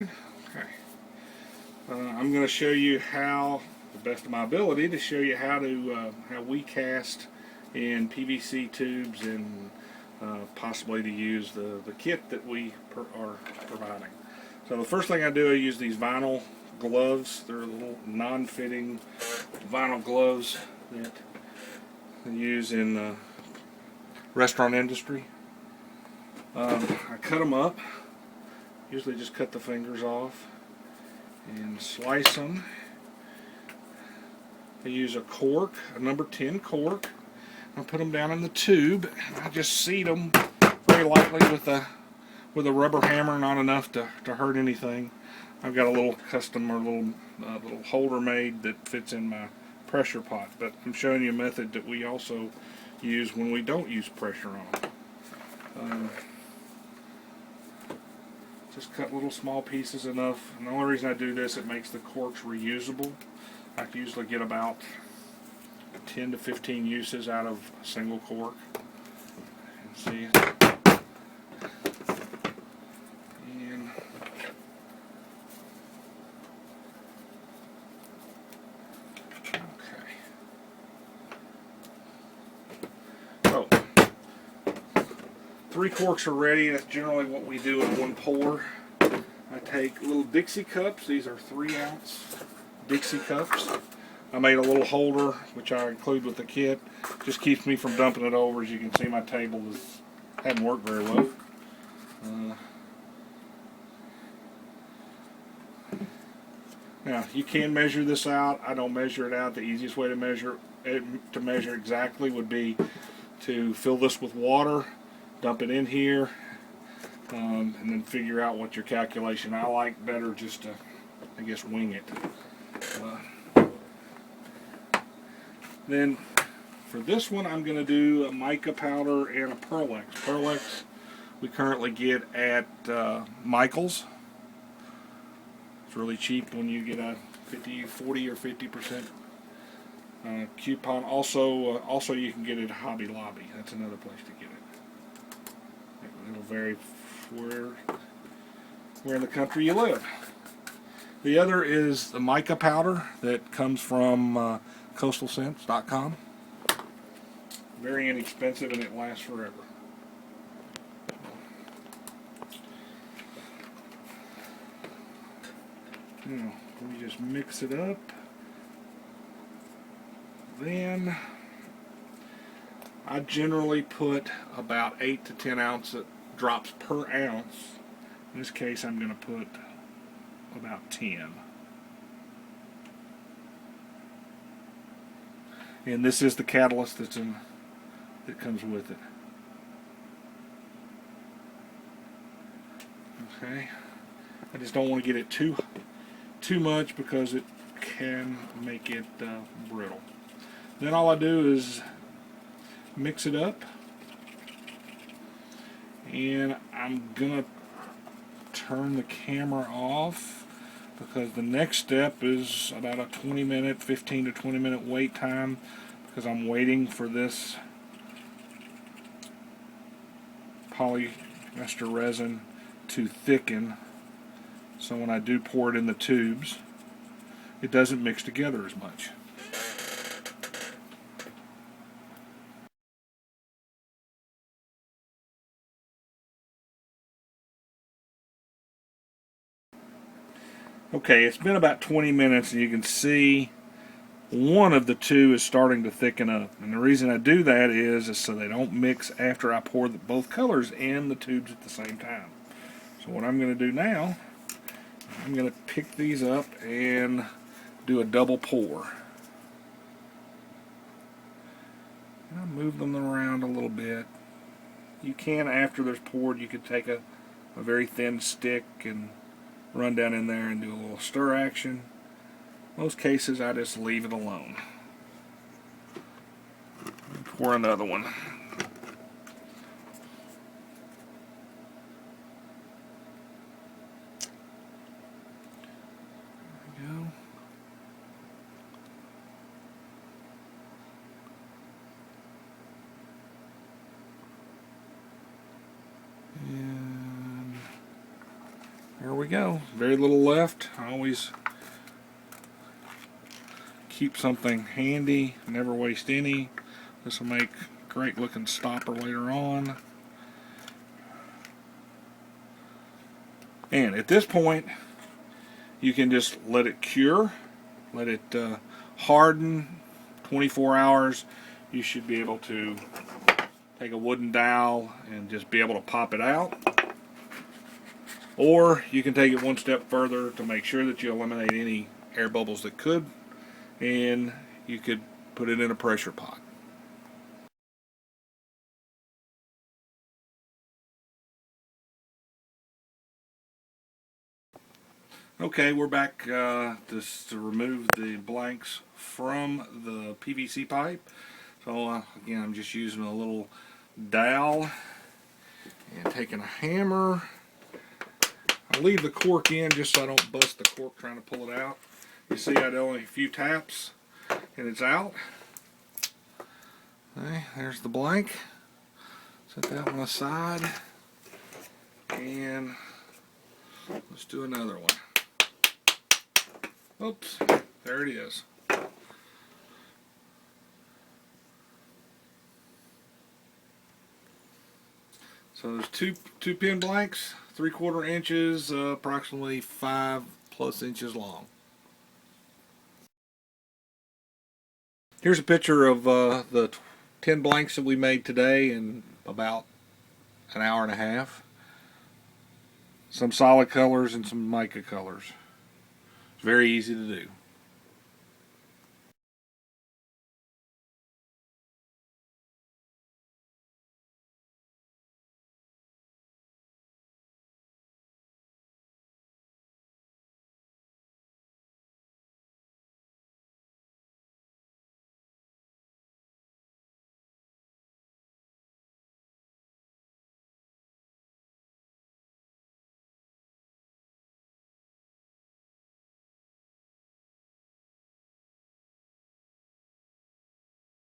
Okay. I'm going to show you how, the best of my ability, to show you how we cast in PVC tubes and possibly to use the kit that we are providing. So the first thing I do, I use these vinyl gloves. They're little non-fitting vinyl gloves that I use in the restaurant industry. I cut them up. Usually just cut the fingers off and slice them. I use a cork, a number 10 cork. I put them down in the tube. I just seat them very lightly with a rubber hammer, not enough to hurt anything. I've got a little custom or little holder made that fits in my pressure pot, but I'm showing you a method that we also use when we don't use pressure on them. Just cut little small pieces enough, and the only reason I do this, it makes the corks reusable. I can usually get about 10 to 15 uses out of a single cork. See it? And okay. So 3 corks are ready. That's generally what we do in one pour. I take little Dixie cups. These are 3-ounce Dixie cups. I made a little holder, which I include with the kit. Just keeps me from dumping it over. As you can see, my table hadn't worked very well. Now you can measure this out. I don't measure it out. The easiest way to measure exactly would be to fill this with water, dump it in here, and then figure out what your calculation. I like better just to, I guess, wing it. Then for this one, I'm going to do a mica powder and a Pearl-Ex. Pearl-Ex we currently get at Michael's. It's really cheap when you get a 40 or 50% coupon. Also you can get it at Hobby Lobby. That's another place to get it. It'll vary where in the country you live. The other is the mica powder that comes from coastalscents.com. Very inexpensive and it lasts forever. Now, we just mix it up. Then I generally put about 8 to 10 ounce drops per ounce. In this case, I'm going to put about 10. And this is the catalyst that comes with it. Okay. I just don't want to get it too much because it can make it brittle. Then all I do is mix it up, and I'm gonna turn the camera off because the next step is about a 15 to 20 minute wait time, because I'm waiting for this polyester resin to thicken, so when I do pour it in the tubes it doesn't mix together as much. Okay, it's been about 20 minutes and you can see one of the two is starting to thicken up. And the reason I do that is so they don't mix after I pour both colors in the tubes at the same time. So what I'm going to do now, I'm going to pick these up and do a double pour. And I'll move them around a little bit. You can, after they're poured, you could take a very thin stick and run down in there and do a little stir action. Most cases I just leave it alone. Pour another one. There we go. And there we go. Very little left. I always keep something handy, never waste any. This will make a great looking stopper later on. And at this point, you can just let it cure, let it harden. 24 hours, you should be able to take a wooden dowel and just be able to pop it out. Or you can take it one step further to make sure that you eliminate any air bubbles that could, and you could put it in a pressure pot. Okay, we're back just to remove the blanks from the PVC pipe. So again, I'm just using a little dowel and taking a hammer. I leave the cork in just so I don't bust the cork trying to pull it out. You see I did only a few taps and it's out. Okay, there's the blank. Set that one aside. And let's do another one. Oops, there it is. So there's two pin blanks, 3/4 inches, approximately 5+ inches long. Here's a picture of the 10 blanks that we made today in about an hour and a half. Some solid colors and some mica colors. It's very easy to do.